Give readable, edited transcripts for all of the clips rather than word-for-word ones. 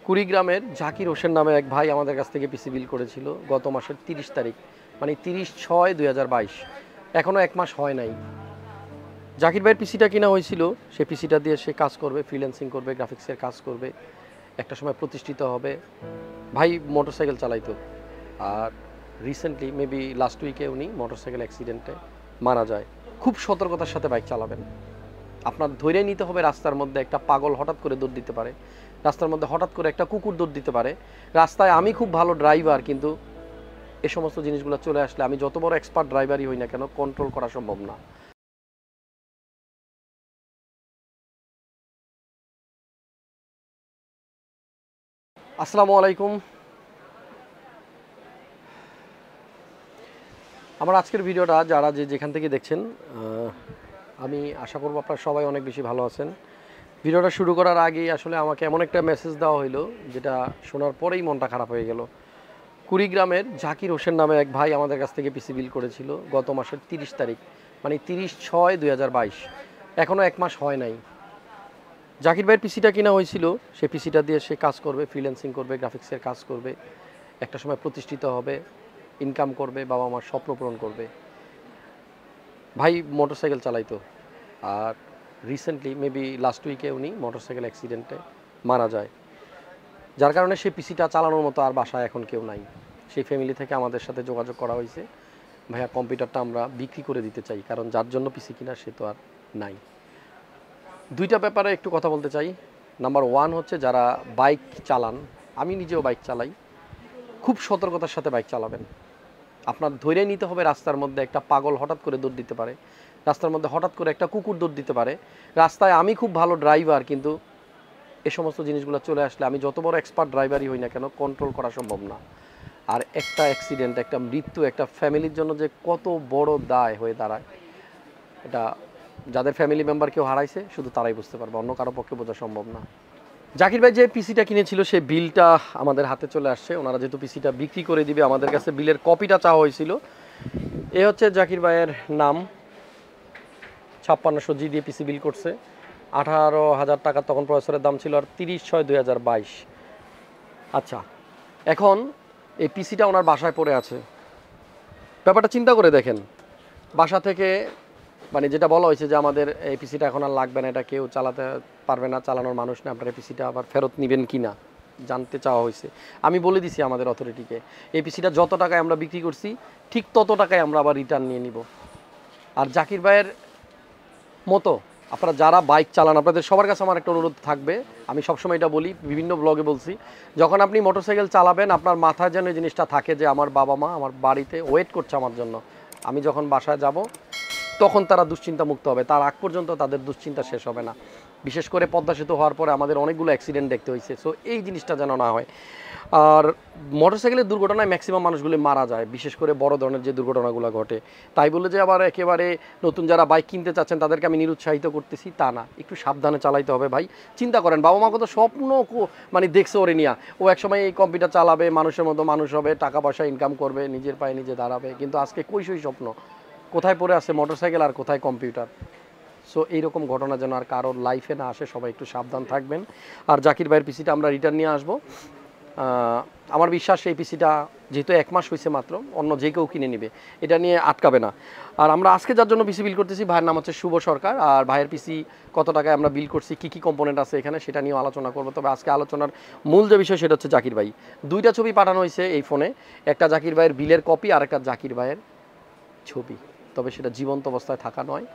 কুড়িগ্রামের জাকির হোসেন নামে এক ভাই আমাদের কাছ থেকে পিসি বিল করেছিল গত মাসের 30 তারিখ, মানে 30/6/2022। এখনও 1 মাস হয় নাই। জাকির ভাইয়ের পিসিটা কিনা হয়েছিল, সে পিসিটা দিয়ে সে কাজ করবে, ফ্রিল্যান্সিং করবে, গ্রাফিক্সের কাজ করবে, একটা সময় প্রতিষ্ঠিত হবে। ভাই মোটরসাইকেল চালাইতো, আর রিসেন্টলি মেবি লাস্ট উইকে উনি মোটরসাইকেল অ্যাক্সিডেন্টে মারা যায়। খুব সতর্কতার সাথে বাইক চালাবেন। আপনার ধৈর্য নিতে হবে। রাস্তার মধ্যে একটা পাগল হঠাৎ করে দৌড় দিতে পারে, রাস্তার মধ্যে হঠাৎ করে একটা কুকুর দৌড় দিতে পারে। রাস্তায় আমি খুব ভালো ড্রাইভার, কিন্তু এ সমস্ত জিনিসগুলো চলে আসলে আমি যত বড় এক্সপার্ট ড্রাইভারই হই না কেন, কন্ট্রোল করা সম্ভব না। আসসালামু আলাইকুম। আমার আজকের ভিডিওটা যারা যেখান থেকে দেখছেন, আমি আশা করব আপনারা সবাই অনেক বেশি ভালো আছেন। ভিডিওটা শুরু করার আগেই আসলে আমাকে এমন একটা মেসেজ দেওয়া হইলো, যেটা শোনার পরেই মনটা খারাপ হয়ে গেল। কুড়িগ্রামের জাকির হোসেন নামে এক ভাই আমাদের কাছ থেকে পিসি বিল করেছিল গত মাসের 30 তারিখ, মানে 30/6/2022। এখনও 1 মাস হয় নাই। জাকির ভাইয়ের পিসিটা কিনা হয়েছিল, সে পিসিটা দিয়ে সে কাজ করবে, ফ্রিল্যান্সিং করবে, গ্রাফিক্সের কাজ করবে, একটা সময় প্রতিষ্ঠিত হবে, ইনকাম করবে, বাবা মার স্বপ্ন পূরণ করবে। ভাই মোটরসাইকেল চালাইতো, আর রিসেন্টলি মেবি লাস্ট উইকে উনি মোটরসাইকেল অ্যাক্সিডেন্টে মারা যায়। যার কারণে সেই পিসিটা চালানোর মতো আর বাসায় এখন কেউ নাই। সেই ফ্যামিলি থেকে আমাদের সাথে যোগাযোগ করা হয়েছে, ভাইয়া কম্পিউটারটা আমরা বিক্রি করে দিতে চাই, কারণ যার জন্য পিসি কিনা সে তো আর নাই। দুইটা ব্যাপারে একটু কথা বলতে চাই। নাম্বার 1 হচ্ছে, যারা বাইক চালান, আমি নিজেও বাইক চালাই, খুব সতর্কতার সাথে বাইক চালাবেন। আপনার ধৈর্য নিতে হবে। রাস্তার মধ্যে একটা পাগল হঠাৎ করে দৌড় দিতে পারে, রাস্তার মধ্যে হঠাৎ করে একটা কুকুর দৌড় দিতে পারে। রাস্তায় আমি খুব ভালো ড্রাইভার, কিন্তু এ সমস্ত জিনিসগুলো চলে আসলে আমি যত বড় এক্সপার্ট ড্রাইভারই হই না কেন, কন্ট্রোল করা সম্ভব না। আর একটা অ্যাক্সিডেন্ট, একটা মৃত্যু একটা ফ্যামিলির জন্য যে কত বড় দায় হয়ে দাঁড়ায়, এটা যাদের ফ্যামিলি মেম্বার কেউ হারাইছে শুধু তারাই বুঝতে পারবে, অন্য কারো পক্ষে বোঝা সম্ভব না। জাকির ভাই যে পিসিটা কিনেছিল, সে বিলটা আমাদের হাতে চলে আসছে। ওনারা যেহেতু পিসিটা বিক্রি করে দিবে, আমাদের কাছে বিলের কপিটা চাওয়া হয়েছিল। এ হচ্ছে জাকির ভাইয়ের নাম, 5600 জি দিয়ে পিসি বিল করছে। 18,000 টাকা তখন প্রসেসরের দাম ছিল, আর 30/6/2022। আচ্ছা, এখন এই পিসিটা ওনার বাসায় পড়ে আছে। ব্যাপারটা চিন্তা করে দেখেন, বাসা থেকে মানে যেটা বলা হয়েছে যে আমাদের এই পিসিটা এখন আর লাগবে না, এটা কেউ চালাতে পারবে না, চালানোর মানুষ না, আপনার এই পিসিটা আবার ফেরত নেবেন কি না জানতে চাওয়া হয়েছে। আমি বলে দিছি আমাদের অথরিটিকে, এই পিসিটা যত টাকায় আমরা বিক্রি করছি ঠিক তত টাকায় আমরা আবার রিটার্ন নিয়ে নিব। আর জাকির ভাইয়ের মতো আপনারা যারা বাইক চালান, আপনাদের সবার কাছে আমার একটা অনুরোধ থাকবে, আমি সবসময় এটা বলি, বিভিন্ন ব্লগে বলছি, যখন আপনি মোটরসাইকেল চালাবেন আপনার মাথায় যেন এই জিনিসটা থাকে যে আমার বাবা মা আমার বাড়িতে ওয়েট করছে আমার জন্য, আমি যখন বাসায় যাব তখন তারা দুশ্চিন্তা মুক্ত হবে, তার আগ পর্যন্ত তাদের দুশ্চিন্তা শেষ হবে না। বিশেষ করে পদ্মা সেতু হওয়ার পরে আমাদের অনেকগুলো অ্যাক্সিডেন্ট দেখতে হয়েছে। সো এই জিনিসটা যেন না হয়। আর মোটরসাইকেলের দুর্ঘটনায় ম্যাক্সিমাম মানুষগুলি মারা যায়, বিশেষ করে বড় ধরনের যে দুর্ঘটনাগুলো ঘটে। তাই বলে যে আবার একেবারে নতুন যারা বাইক কিনতে চাচ্ছেন তাদেরকে আমি নিরুৎসাহিত করতেছি তা না, একটু সাবধানে চালাইতে হবে ভাই। চিন্তা করেন, বাবা মা কত স্বপ্ন মানে দেখছে ওরে নিয়া, ও একসময় এই কম্পিউটার চালাবে, মানুষের মতো মানুষ হবে, টাকা পয়সা ইনকাম করবে, নিজের পায়ে নিজে দাঁড়াবে, কিন্তু আজকে কই সেই স্বপ্ন, কোথায় পড়ে আছে মোটরসাইকেল আর কোথায় কম্পিউটার। সো এইরকম ঘটনা যেন আর কারোর লাইফে না আসে, সবাই একটু সাবধান থাকবেন। আর জাকির ভাইয়ের পিসিটা আমরা রিটার্ন নিয়ে আসবো। আমার বিশ্বাস এই পিসিটা যেহেতু 1 মাস হয়েছে মাত্র, অন্য যে কেউ কিনে নেবে, এটা নিয়ে আটকাবে না। আর আমরা আজকে যার জন্য পিসি বিল করতেছি, ভাইয়ের নাম হচ্ছে শুভ সরকার। আর ভাইয়ের পিসি কত টাকায় আমরা বিল করছি, কী কী কম্পোনেন্ট আছে এখানে, সেটা নিয়েও আলোচনা করবো। তবে আজকে আলোচনার মূল যে বিষয় সেটা হচ্ছে জাকির ভাই। 2টা ছবি পাঠানো হয়েছে এই ফোনে, একটা জাকির ভাইয়ের বিলের কপি আর একটা জাকির ভাইয়ের ছবি। তবে সেটা জীবন্ত অবস্থায় থাকা নয়,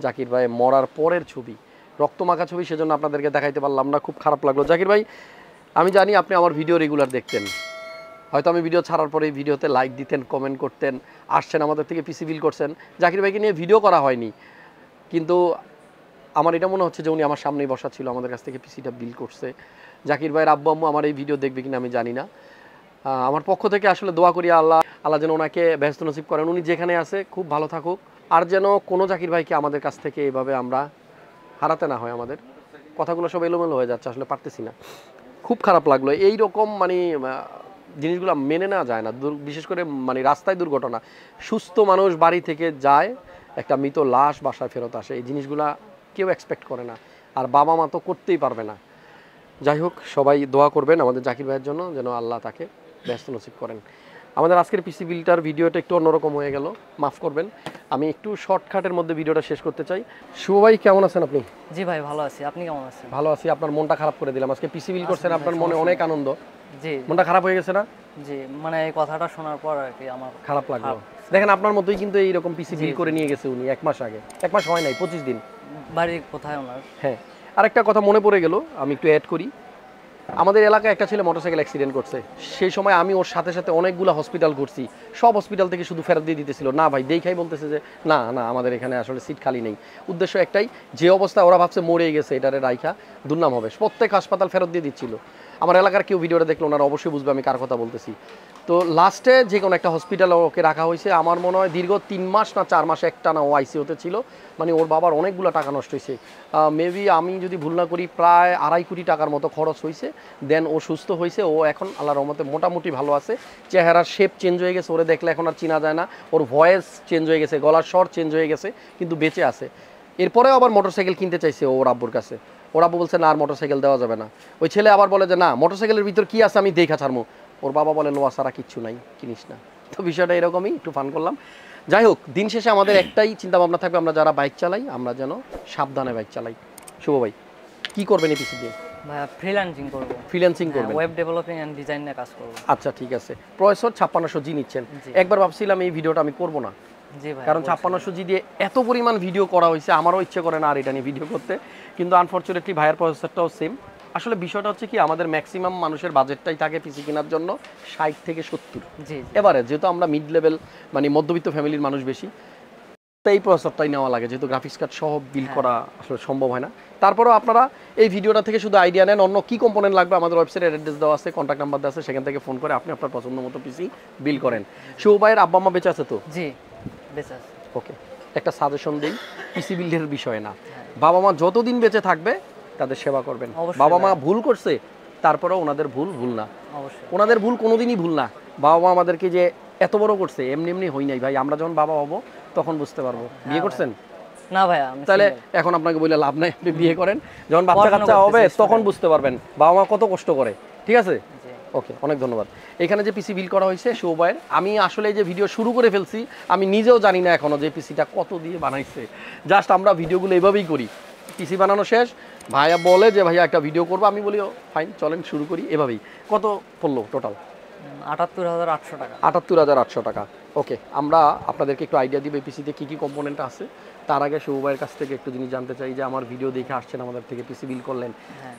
জাকির ভাই মরার পরের ছবি, রক্তমাখা ছবি, সেজন্য আপনাদেরকে দেখাইতে পারলাম না, খুব খারাপ লাগলো। জাকির ভাই, আমি জানি আপনি আমার ভিডিও রেগুলার দেখতেন, হয়তো আমি ভিডিও ছাড়ার পরে এই ভিডিওতে লাইক দিতেন, কমেন্ট করতেন, আসছেন আমাদের থেকে পিসি বিল করছেন। জাকির ভাইকে নিয়ে ভিডিও করা হয়নি, কিন্তু আমার এটা মনে হচ্ছে যে উনি আমার সামনেই বসা ছিল, আমাদের কাছ থেকে পিসিটা বিল করছে। জাকির ভাইয়ের আব্বু আম্মু আমার এই ভিডিও দেখবে কিনা আমি জানি না। আমার পক্ষ থেকে আসলে দোয়া করি আল্লাহ যেন ওনাকে ব্যস্ত নসিব করেন, উনি যেখানে আছে খুব ভালো থাকুক, আর যেন কোনো জাকির ভাইকে আমাদের কাছ থেকে এভাবে আমরা হারাতে না হয়। আমাদের কথাগুলো সব এলোমেলো হয়ে যাচ্ছে, আসলে পারতেছি না, খুব খারাপ লাগলো। এই রকম মানে জিনিসগুলো মেনে নেওয়া যায় না, বিশেষ করে মানে রাস্তায় দুর্ঘটনা, সুস্থ মানুষ বাড়ি থেকে যায়, একটা মৃত লাশ বাসায় ফেরত আসে, এই জিনিসগুলা কেউ এক্সপেক্ট করে না, আর বাবা মা তো করতেই পারবে না। যাই হোক সবাই দোয়া করবেন আমাদের জাকির ভাইয়ের জন্য, যেন আল্লাহ তাকে ব্যস্ত নসিব করেন। আমাদের আজকের পিসি বিলটার ভিডিওটা একটু অন্যরকম হয়ে গেল, মাফ করবেন। আমি একটু শর্টকাটের মধ্যে ভিডিওটা শেষ করতে চাই। শুভ ভাই কেমন আছেন আপনি? জি ভাই ভালো আছি, আপনি কেমন আছেন? ভালো আছি। আপনার মনটা খারাপ করে দিলাম, আজকে পিসি বিল করছেন, আপনার মনে অনেক আনন্দ, জি মনটা খারাপ হয়ে গেছে না? জি মানে এই কথাটা শোনার পর আর কি আমার খারাপ লাগলো। দেখেন আপনার মতোই কিন্তু এইরকম পিসি বিল করে নিয়ে গেছে উনি 1 মাস আগে, 1 মাস হয় নাই, 25 দিন। বাড়ি কোথায় ওনার? হ্যাঁ, আরেকটা কথা মনে পড়ে গেল, আমি একটু অ্যাড করি। আমাদের এলাকায় একটা ছেলে মোটরসাইকেল অ্যাক্সিডেন্ট করছে, সেই সময় আমি ওর সাথে সাথে অনেকগুলো হসপিটাল ঘুরছি, সব হসপিটাল থেকে শুধু ফেরত দিয়ে দিতেছিল। না ভাই, দেখাই বলতেছে যে না না আমাদের এখানে আসলে সিট খালি নেই। উদ্দেশ্য একটাই, যে অবস্থা ওরা ভাবছে মরে গেছে, এটারে রাইখা দুর্নাম হবে, প্রত্যেক হাসপাতাল ফেরত দিয়ে দিচ্ছিল। আমার এলাকার কেউ ভিডিওটা দেখলো, ওনারা অবশ্যই বুঝবে আমি কার কথা বলতেছি। তো লাস্টে যে কোনো একটা হসপিটালে ওকে রাখা হয়েছে, আমার মনে হয় দীর্ঘ 3 মাস না 4 মাস একটানা ও আইসিইউতে ছিল। মানে ওর বাবার অনেকগুলো টাকা নষ্ট হয়েছে, মেবি আমি যদি ভুল না করি প্রায় 2.5 কোটি টাকার মতো খরচ হয়েছে। দেন ও সুস্থ হয়েছে, ও এখন আল্লাহর রহমতে মোটামুটি ভালো আছে। চেহারার শেপ চেঞ্জ হয়ে গেছে, ওরে দেখলে এখন আর চেনা যায় না, ওর ভয়েস চেঞ্জ হয়ে গেছে, গলার স্বর চেঞ্জ হয়ে গেছে, কিন্তু বেঁচে আছে। এরপরেও আবার মোটরসাইকেল কিনতে চাইছে ওর আব্বুর কাছে, ওর আব্বু বলছে না আর মোটরসাইকেল দেওয়া যাবে না। ওই ছেলে আবার বলে যে না মোটরসাইকেলের ভিতর কি আছে আমি দেখা ছাড়বো। ওর বাবা বলে লোয়া ছাড়া কিচ্ছু নাই, কিনিস না। তো বিষয়টা এরকমই, একটু ফান করলাম। যাই হোক, দিন শেষে আমাদের একটাই চিন্তা ভাবনা থাকবে, আমরা যারা বাইক চালাই আমরা যেন সাবধানে বাইক চালাই। শুভ ভাই কি করবেন এই পিসি দিয়ে? ফ্রিল্যান্সিং করব। ফ্রিল্যান্সিং করবেন? ওয়েব ডেভেলপিং এন্ড ডিজাইন নিয়ে কাজ করব। আচ্ছা ঠিক আছে। প্রসেসর 5600 জি নিচ্ছেন? একবার ভাবছিলাম এই ভিডিওটা আমি করব না, জি ভাই, কারণ 5600 জি দিয়ে এত পরিমাণ ভিডিও করা হয়েছে, আমারও ইচ্ছে করে না আর এটা নিয়ে ভিডিও করতে। কিন্তু আনফরচুনেটলি ভাইয়ের প্রসেসরটাও সেম। আসলে বিষয়টা হচ্ছে কি, আমাদের ম্যাক্সিমাম মানুষের বাজেটটাই থাকে পিসি কেনার জন্য 60 থেকে 70। জি এবারে যেহেতু আমরা মিড লেভেল মানে মধ্যবিত্ত ফ্যামিলির মানুষ বেশি, তাই এই প্রসেসরটাই নেওয়া লাগে, যেহেতু গ্রাফিক্স কার্ড সহ বিল করা আসলে সম্ভব হয় না। তারপরেও আপনারা এই ভিডিওটা থেকে শুধু আইডিয়া নেন, অন্য কি কম্পোনেন্ট লাগবে আমাদের ওয়েবসাইটে অ্যাড্রেস দেওয়া আছে, কন্ট্যাক্ট নাম্বার দেওয়া আছে, সেখান থেকে ফোন করে আপনি আপনার পছন্দ মতো পিসি বিল করেন। শুভ ভাইয়ের আব্বা আম্মা বেঁচে আছে তো? জি বেঁচে আছে। ওকে, একটা সাজেশন দিই, পিসি বিল্ডের বিষয় না, বাবা মা যতদিন বেঁচে থাকবে তাদের সেবা করবেন। বাবা মা ভুল করছে, তারপরেও ওনাদের ভুল ভুল না, ওনাদের ভুল কোনোদিনই ভুল না। বাবা মা আমাদেরকে যে এত বড় করছে এমনি এমনি হই নাই ভাই, আমরা যখন বাবা হবো তখন বুঝতে পারবো। বিয়ে করছেন? না ভাই। তাহলে এখন আপনাকে বলে লাভ নাই, আপনি বিয়ে করেন, যখন বাচ্চা কাচ্চা হবে তখন বুঝতে পারবেন বাবা মা কত কষ্ট করে। ঠিক আছে, ওকে, অনেক ধন্যবাদ। এখানে যে পিসি বিল করা হয়েছে শোভায়ের, আমি আসলে যে ভিডিও শুরু করে ফেলছি, আমি নিজেও জানি না এখনো যে পিসিটা কত দিয়ে বানাইছে। জাস্ট আমরা ভিডিওগুলো এভাবেই করি, পিসি বানানো শেষ, ভাইয়া বলে যে ভাইয়া একটা ভিডিও করবো, আমি বলি ফাইন চলেন শুরু করি, এভাবেই। কত পড়লো টোটাল? ৭৮,৮০০ টাকা। ৭৮,৮০০ টাকা। ওকে, আমরা আপনাদেরকে একটু আইডিয়া দিব এই পিসিতে কী কী কম্পোনেন্ট আছে। তার আগে শুভ ভাইয়ের কাছ থেকে একটু জিনিস জানতে চাই, যে আমার ভিডিও দেখে আসছেন আমাদের থেকে পিসি বিল করলেন,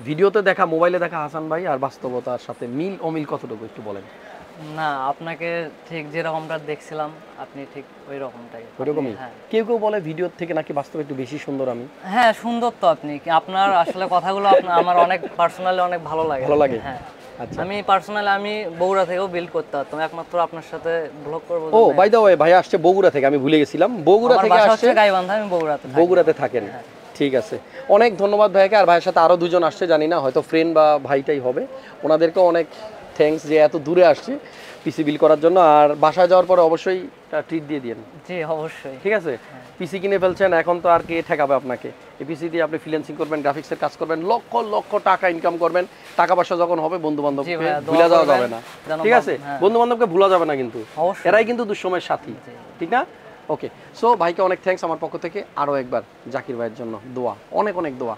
ভিডিওতে দেখা মোবাইলে দেখা হাসান ভাই আর বাস্তবতার সাথে মিল অমিল কতটুকু একটু বলেন। না, আপনাকে ঠিক যেরকমটা দেখছিলাম আপনি ঠিক ওই রকমটাই। ওইরকমই? কেউ কেউ বলে ভিডিওর থেকে নাকি বাস্তবে একটু বেশি সুন্দর আমি। হ্যাঁ সুন্দর তো আপনি, আপনার আসলে কথাগুলো আমার অনেক পার্সোনালি অনেক ভালো লাগে। ভালো লাগে? হ্যাঁ। আচ্ছা, আমি পার্সোনালি আমি বগুড়া থেকেও বিল্ড করতে পারতাম, একমাত্র আপনার সাথে ব্লগ করব। ও বাই দ্য ওয়ে, ভাই আসছে বগুড়া থেকে, আমি ভুলে গেছিলাম, বগুড়া থেকে আসছে। গাইবান্ধা, আমি বগুড়াতে থাকেন? ঠিক আছে, অনেক ধন্যবাদ ভাইকে। আর ভাইয়ের সাথে আরো দুজন আসছে, জানি না হয়তো ফ্রেন্ড বা ভাইটাই হবে, ওনাদেরকেও অনেক থ্যাঙ্কস যে এত দূরে আসছে পিসি বিল করার জন্য। আর বাসায় যাওয়ার পরে অবশ্যই ট্রিট দিয়ে দিন। জি অবশ্যই। ঠিক আছে, পিসি কিনে ফেলছেন, এখন তো আর কে ঠেকাবে আপনাকে। এই পিসি দিয়ে আপনি ফ্রিল্যান্সিং করবেন, গ্রাফিক্সের কাজ করবেন, লক্ষ লক্ষ টাকা ইনকাম করবেন। টাকা পয়সা যখন হবে বন্ধু বান্ধবকে ভুলে যাওয়া যাবে না। ঠিক আছে, বন্ধু বান্ধবকে ভুলা যাবে না, কিন্তু এরাই কিন্তু দুঃসময়ের সাথী, ঠিক না? ওকে, সো ভাইকে অনেক থ্যাঙ্কস আমার পক্ষ থেকে। আরও একবার জাকির ভাইয়ের জন্য দোয়া, অনেক অনেক দোয়া।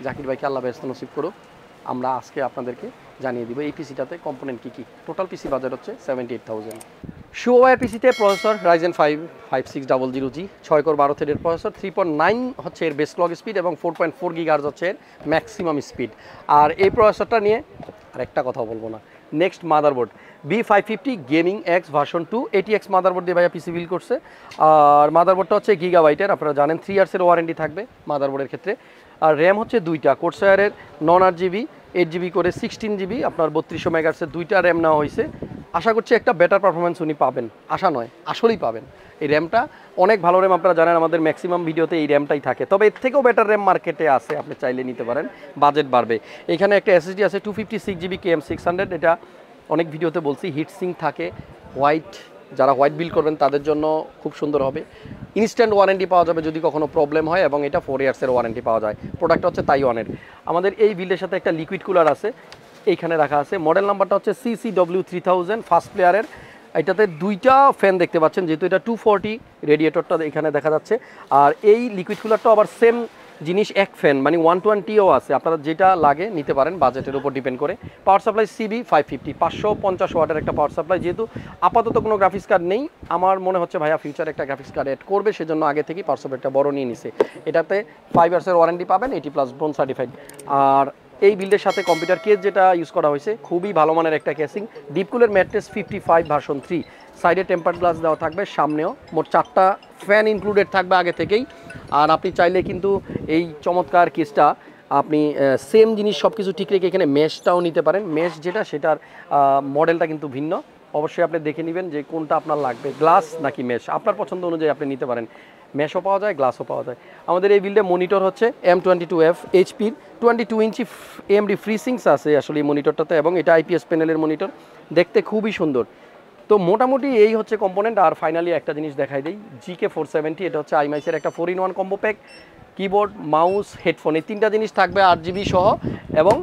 জাকির ভাইকে আল্লাহ ব্যস্ত নসিব করুক। আমরা আজকে আপনাদেরকে জানিয়ে দিব এই পিসিটাতে কম্পোনেন্ট কী কী। টোটাল পিসি বাজার হচ্ছে 78,000। শুভয়ের পিসিতে প্রসেসর রাইজেন 5 5600G, 6 কোর 12 থ্রেডের প্রসেসর, 3.9 হচ্ছে এর বেস ক্লক স্পিড এবং 4.4 গিগাহার্জ হচ্ছে এর ম্যাক্সিমাম স্পিড। আর এই প্রসেসরটা নিয়ে আরেকটা কথা বলবো না, next motherboard B550 gaming x version 2 ATX motherboard দিয়ে ভাইয়া পিসি বিল করছে। আর মাদারবোর্ডটা হচ্ছে গিগাবাইটের, আপনারা জানেন 3 ইয়ার্সের ওয়ারেন্টি থাকবে মাদারবোর্ডের ক্ষেত্রে। আর র্যাম হচ্ছে 2টা, কোর্সায়ারের 9 GB 8GB করে 16GB, আপনার 3200 মেগাহার্টসের 2টা র্যাম নেওয়া হয়েছে। আশা করছি একটা বেটার পারফরমেন্স উনি পাবেন, আশা নয় আসলেই পাবেন। এই র্যামটা অনেক ভালো র্যাম, আপনারা জানেন আমাদের ম্যাক্সিমাম ভিডিওতে এই র্যামটাই থাকে, তবে এর থেকেও বেটার র্যাম মার্কেটে আছে, আপনি চাইলে নিতে পারেন, বাজেট বাড়বে। এখানে একটা SSD আছে 256GB KM600, এটা অনেক ভিডিওতে বলছি, হিট সিঙ্ক থাকে, হোয়াইট যারা হোয়াইট বিল করবেন তাদের জন্য খুব সুন্দর হবে। ইনস্ট্যান্ট ওয়ারেন্টি পাওয়া যাবে যদি কখনো প্রবলেম হয়, এবং এটা 4 ইয়ার্সের ওয়ারেন্টি পাওয়া যায়। প্রোডাক্ট হচ্ছে তাইওয়ানের। আমাদের এই বিল্ডের সাথে একটা লিকুইড কুলার আছে, এইখানে রাখা আছে। মডেল নাম্বারটা হচ্ছে CCW3000 ফার্স্ট প্লেয়ারের। এটাতে দুইটা ফ্যান দেখতে পাচ্ছেন, যেহেতু এটা 240 রেডিয়েটরটা এখানে দেখা যাচ্ছে। আর এই লিকুইড কুলারটা আবার সেম জিনিস, এক ফ্যান মানে 120ও আছে। আপনারা যেটা লাগে নিতে পারেন, বাজেটের উপর ডিপেন্ড করে। পাওয়ার সাপ্লাই CB 550 550 ওয়াটের একটা পাওয়ার সাপ্লাই। যেহেতু আপাতত কোনো গ্রাফিক্স কার্ড নেই, আমার মনে হচ্ছে ভাইয়া ফিউচারে একটা গ্রাফিক্স কার্ড অ্যাড করবে, সেজন্য আগে থেকেই পাওয়ার সাপ্লাইটা বড় নিয়ে নিছে। এটাতে 5 ইয়ার্সের ওয়ারেন্টি পাবেন, 80+ বোন সার্টিফাইড। আর এই বিল্ডের সাথে কম্পিউটার কেস যেটা ইউজ করা হয়েছে, খুবই ভালো মানের একটা কেসিং। ডিপকুলের ম্যাট্রেস 55 ভার্সন 3, সাইডে টেম্পার্ড গ্লাস দেওয়া থাকবে, সামনেও মোট 4টা ফ্যান ইনক্লুডেড থাকবে আগে থেকেই। আর আপনি চাইলে কিন্তু এই চমৎকার কেসটা আপনি সেম জিনিস সব কিছু ঠিক রেখে এখানে মেশটাও নিতে পারেন। মেশ যেটা, সেটার মডেলটা কিন্তু ভিন্ন। অবশ্যই আপনি দেখে নেবেন যে কোনটা আপনার লাগবে, গ্লাস নাকি মেশ। আপনার পছন্দ অনুযায়ী আপনি নিতে পারেন। মেশও পাওয়া যায়, গ্লাসও পাওয়া যায়। আমাদের এই বিল্ডে মনিটর হচ্ছে M22F HP-র 22 ইঞ্চি AMD FreeSync আছে আসলে এই মনিটরটাতে, এবং এটা IPS প্যানেলের মনিটর, দেখতে খুবই সুন্দর। তো মোটামুটি এই হচ্ছে কম্পোনেন্ট। আর ফাইনালি একটা জিনিস দেখাই দিই, GK470, এটা হচ্ছে আইমাইসের একটা 4-in-1 combo pack. Keyboard, mouse, headphone, এই 3টা জিনিস থাকবে 8GB সহ, এবং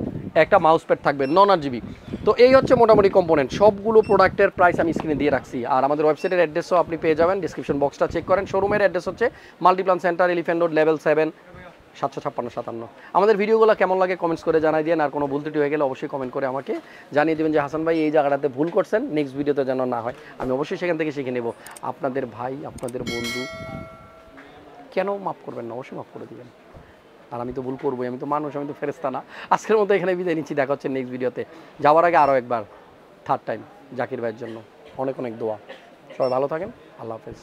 একটা মাউস প্যাড থাকবে নন 8GB। তো এই হচ্ছে মোটামুটি কম্পোনেন্ট। সবগুলো প্রোডাক্টের প্রাইস আমি স্ক্রিনে দিয়ে রাখছি। আর আমাদের ওয়েবসাইটের অ্যাড্রেসও আপনি পেয়ে যাবেন, ডিসক্রিপশন বক্সটা চেক করেন। শোরুমের অ্যাড্রেস হচ্ছে Multiplan centre, elephant road, level 7, 75657। আমাদের ভিডিওগুলো কেমন লাগে কমেন্টস করে জানাই দিন। আর কোনো ভুল ত্রুটি হয়ে গেলে অবশ্যই কমেন্ট করে আমাকে জানিয়ে দেবেন যে হাসান ভাই এই জায়গাটাতে ভুল করছেন, নেক্সট ভিডিওতে যেন না হয়। আমি অবশ্যই সেখান থেকে শিখে নেব। আপনাদের ভাই, আপনাদের বন্ধু, কেন মাফ করবেন না? অবশ্যই মাফ করে দিবেন। আর আমি তো ভুল করবোই, আমি তো মানুষ, আমি তো ফেরেশতা না। আজকের মতো এখানে বিদায় নিচ্ছি, দেখা হচ্ছে নেক্সট ভিডিওতে। যাওয়ার আগে আরও একবার 3rd টাইম জাকির ভাইয়ের জন্য অনেক অনেক দোয়া। সবাই ভালো থাকেন, আল্লাহ হাফেজ।